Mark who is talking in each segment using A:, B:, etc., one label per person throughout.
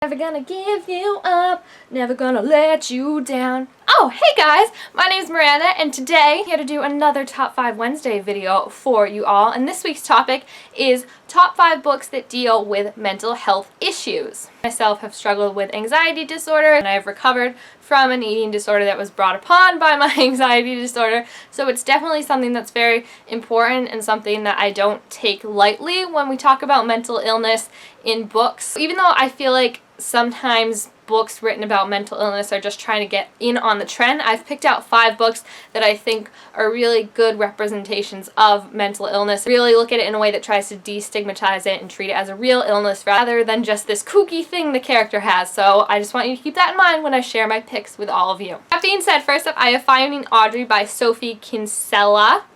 A: Never gonna give you up, never gonna let you down. Oh, hey guys! My name's Miranda, and today I'm here to do another Top 5 Wednesday video for you all. And this week's topic is Top 5 Books that Deal with Mental Health Issues. I myself have struggled with anxiety disorder, and I've recovered from an eating disorder that was brought upon by my anxiety disorder. So it's definitely something that's very important and something that I don't take lightly when we talk about mental illness in books. Even though I feel like sometimes books written about mental illness are just trying to get in on the trend, I've picked out 5 books that I think are really good representations of mental illness. Really look at it in a way that tries to destigmatize it and treat it as a real illness rather than just this kooky thing the character has. So I just want you to keep that in mind when I share my picks with all of you. That being said, first up I have Finding Audrey by Sophie Kinsella.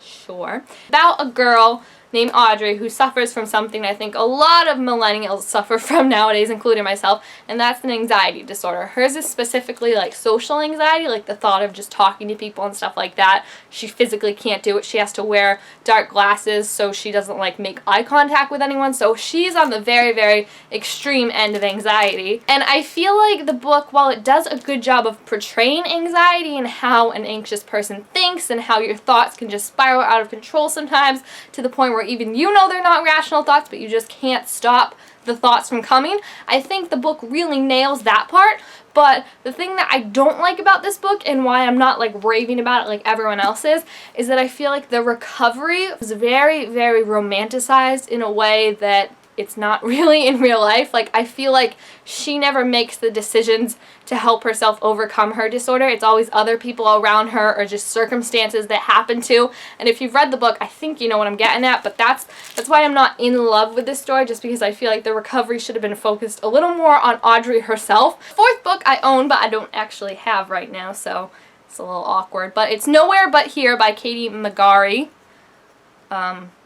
A: Sure. About a girl named Audrey who suffers from something I think a lot of millennials suffer from nowadays, including myself, and that's an anxiety disorder. Hers is specifically like social anxiety, like the thought of just talking to people and stuff like that. She physically can't do it. She has to wear dark glasses so she doesn't like make eye contact with anyone. So she's on the very, very extreme end of anxiety. And I feel like the book, while it does a good job of portraying anxiety and how an anxious person thinks and how your thoughts can just spiral out of control sometimes to the point where even you know they're not rational thoughts, but you just can't stop the thoughts from coming. I think the book really nails that part, but the thing that I don't like about this book and why I'm not like raving about it like everyone else is that I feel like the recovery was very, very romanticized in a way that it's not really in real life. Like, I feel like she never makes the decisions to help herself overcome her disorder. It's always other people around her or just circumstances that happen to. And if you've read the book, I think you know what I'm getting at, but that's why I'm not in love with this story, just because I feel like the recovery should have been focused a little more on Audrey herself. Fourth book I own, but I don't actually have right now, so it's a little awkward. But it's Nowhere But Here by Katie Magari.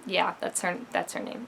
A: Yeah, that's her name.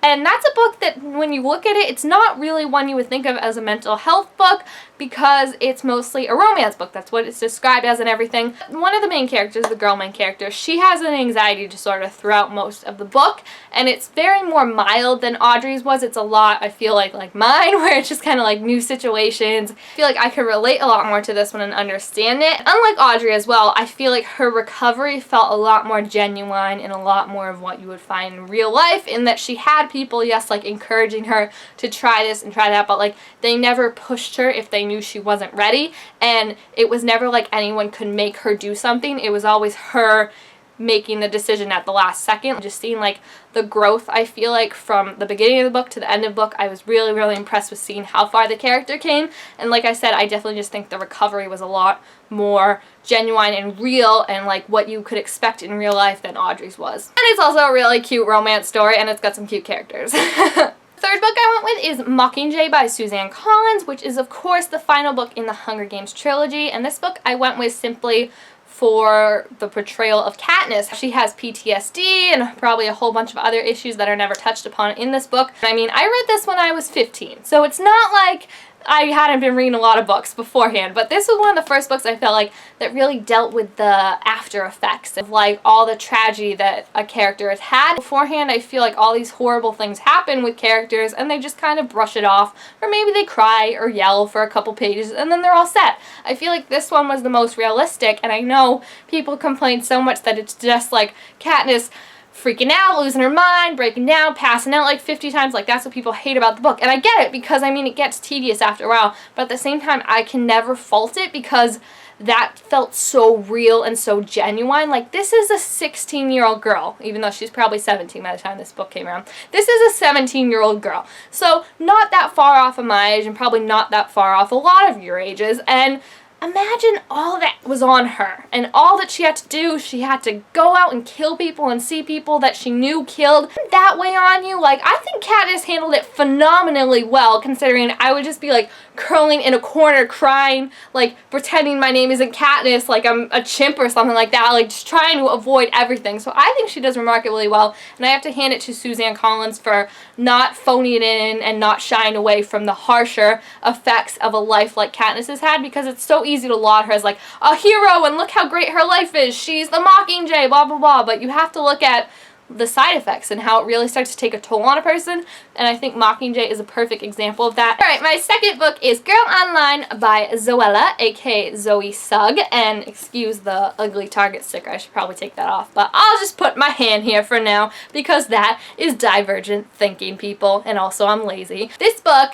A: And that's a book that when you look at it, it's not really one you would think of as a mental health book because it's mostly a romance book. That's what it's described as and everything. One of the main characters, the girl main character, she has an anxiety disorder throughout most of the book, and it's very more mild than Audrey's was. It's a lot, I feel like mine, where it's just kind of like new situations. I feel like I could relate a lot more to this one and understand it. Unlike Audrey as well, I feel like her recovery felt a lot more genuine and a lot more of what you would find in real life, in that she had people, yes, like encouraging her to try this and try that, but like they never pushed her if they knew she wasn't ready, and it was never like anyone could make her do something. It was always her making the decision at the last second. Just seeing like the growth, I feel like, from the beginning of the book to the end of the book, I was really, really impressed with seeing how far the character came. And like I said, I definitely just think the recovery was a lot more genuine and real and like what you could expect in real life than Audrey's was. And it's also a really cute romance story, and it's got some cute characters. Third book I went with is Mockingjay by Suzanne Collins, which is of course the final book in the Hunger Games trilogy. And this book I went with simply for the portrayal of Katniss. She has PTSD and probably a whole bunch of other issues that are never touched upon in this book. I mean, I read this when I was 15, so it's not like I hadn't been reading a lot of books beforehand, but this was one of the first books I felt like that really dealt with the after effects of like all the tragedy that a character has had. Beforehand, I feel like all these horrible things happen with characters and they just kind of brush it off, or maybe they cry or yell for a couple pages and then they're all set. I feel like this one was the most realistic, and I know people complain so much that it's just like Katniss freaking out, losing her mind, breaking down, passing out like 50 times. Like, that's what people hate about the book. And I get it, because I mean it gets tedious after a while, but at the same time I can never fault it because that felt so real and so genuine. Like, this is a 16-year-old girl, even though she's probably 17 by the time this book came around. This is a 17-year-old girl. So not that far off of my age and probably not that far off a lot of your ages. And imagine all that was on her and all that she had to do. She had to go out and kill people and see people that she knew killed that way on you. Like, I think Katniss handled it phenomenally well, considering I would just be like curling in a corner crying, like pretending my name isn't Katniss, like I'm a chimp or something like that, like just trying to avoid everything. So I think she does remarkably well, and I have to hand it to Suzanne Collins for not phoning it in and not shying away from the harsher effects of a life like Katniss has had, because it's so easy to laud her as like a hero and look how great her life is, she's the Mockingjay, blah blah blah, but you have to look at the side effects and how it really starts to take a toll on a person, and I think Mockingjay is a perfect example of that. Alright, my second book is Girl Online by Zoella, aka Zoe Sugg, and excuse the ugly Target sticker, I should probably take that off, but I'll just put my hand here for now because that is divergent thinking, people, and also I'm lazy. This book,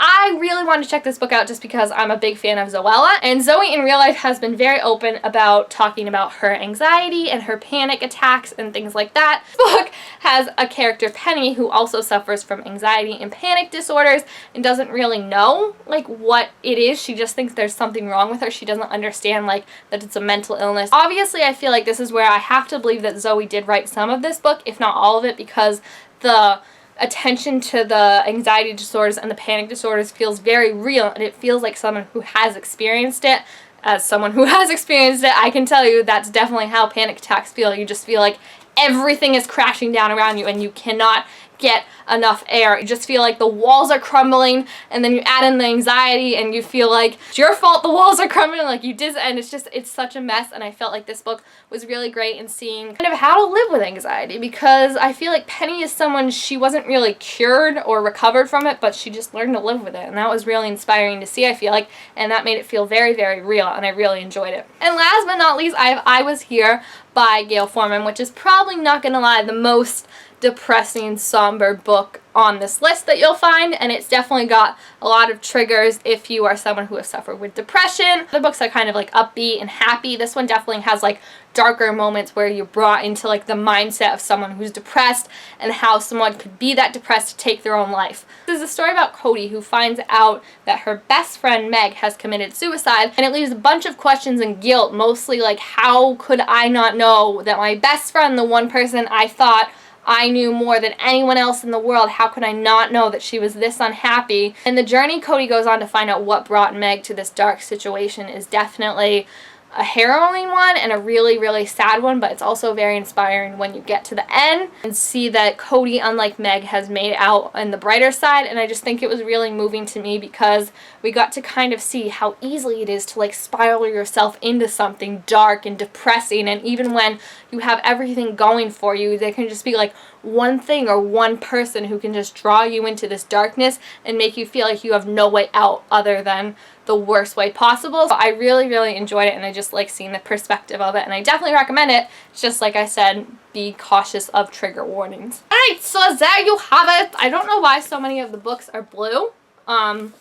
A: I really wanted to check this book out just because I'm a big fan of Zoella, and Zoe in real life has been very open about talking about her anxiety and her panic attacks and things like that. This book has a character, Penny, who also suffers from anxiety and panic disorders and doesn't really know like what it is. She just thinks there's something wrong with her. She doesn't understand like that it's a mental illness. Obviously, I feel like this is where I have to believe that Zoe did write some of this book, if not all of it, because the attention to the anxiety disorders and the panic disorders feels very real, and it feels like someone who has experienced it. As someone who has experienced it, I can tell you that's definitely how panic attacks feel. You just feel like everything is crashing down around you and you cannot get enough air. You just feel like the walls are crumbling, and then you add in the anxiety and you feel like it's your fault the walls are crumbling, like you did, and it's such a mess. And I felt like this book was really great in seeing kind of how to live with anxiety, because I feel like Penny is someone, she wasn't really cured or recovered from it, but she just learned to live with it, and that was really inspiring to see, I feel like, and that made it feel very, very real, and I really enjoyed it. And last but not least, I have I Was Here by Gail Forman, which is probably, not gonna lie, the most depressing, somber book on this list that you'll find, and it's definitely got a lot of triggers if you are someone who has suffered with depression. The books are kind of like upbeat and happy. This one definitely has like darker moments where you're brought into like the mindset of someone who's depressed and how someone could be that depressed to take their own life. This is a story about Cody, who finds out that her best friend Meg has committed suicide, and it leaves a bunch of questions and guilt, mostly like, how could I not know that my best friend, the one person I thought I knew more than anyone else in the world, how could I not know that she was this unhappy? And the journey Cody goes on to find out what brought Meg to this dark situation is definitely a harrowing one and a really, really sad one, but it's also very inspiring when you get to the end and see that Cody, unlike Meg, has made out on the brighter side. And I just think it was really moving to me because we got to kind of see how easily it is to like spiral yourself into something dark and depressing, and even when you have everything going for you, there can just be like one thing or one person who can just draw you into this darkness and make you feel like you have no way out other than the worst way possible. So I really, really enjoyed it, and I just like seeing the perspective of it, and I definitely recommend it. It's just like I said, be cautious of trigger warnings. Alright, so there you have it. I don't know why so many of the books are blue.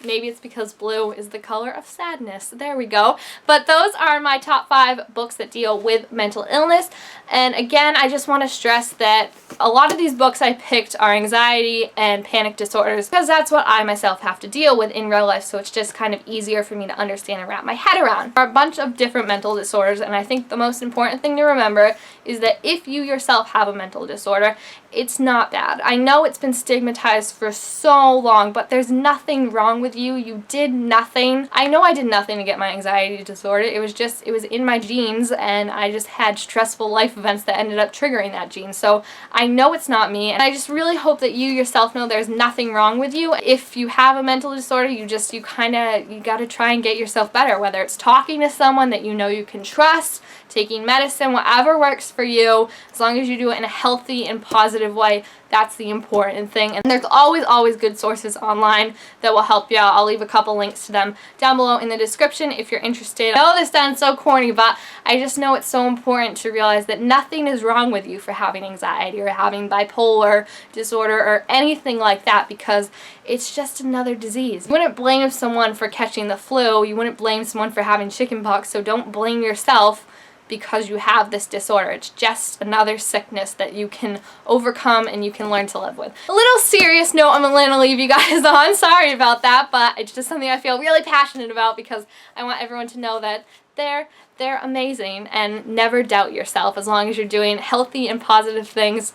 A: Maybe it's because blue is the color of sadness. There we go. But those are my top 5 books that deal with mental illness. And again, I just want to stress that a lot of these books I picked are anxiety and panic disorders because that's what I myself have to deal with in real life, so it's just kind of easier for me to understand and wrap my head around. There are a bunch of different mental disorders, and I think the most important thing to remember is that if you yourself have a mental disorder, it's not bad. I know it's been stigmatized for so long, but there's nothing wrong with you. You did nothing. I know I did nothing to get my anxiety disorder. It was in my genes, and I just had stressful life events that ended up triggering that gene. So I know it's not me, and I just really hope that you yourself know there's nothing wrong with you. If you have a mental disorder, you gotta try and get yourself better, whether it's talking to someone that you know you can trust, taking medicine, whatever works for you, as long as you do it in a healthy and positive way. That's the important thing. And there's always good sources online that will help you out. I'll leave a couple links to them down below in the description if you're interested. I know this sounds so corny, but I just know it's so important to realize that nothing is wrong with you for having anxiety or having bipolar disorder or anything like that, because it's just another disease. You wouldn't blame someone for catching the flu. You wouldn't blame someone for having chickenpox, so don't blame yourself because you have this disorder. It's just another sickness that you can overcome and you can learn to live with. A little serious note I'm going to leave you guys on. Sorry about that, but it's just something I feel really passionate about because I want everyone to know that they're amazing, and never doubt yourself. As long as you're doing healthy and positive things,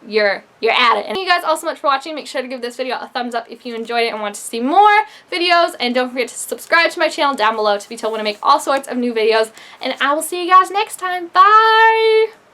A: you're at it. And thank you guys all so much for watching. Make sure to give this video a thumbs up if you enjoyed it and want to see more videos, and don't forget to subscribe to my channel down below to be told when I make all sorts of new videos, and I will see you guys next time. Bye!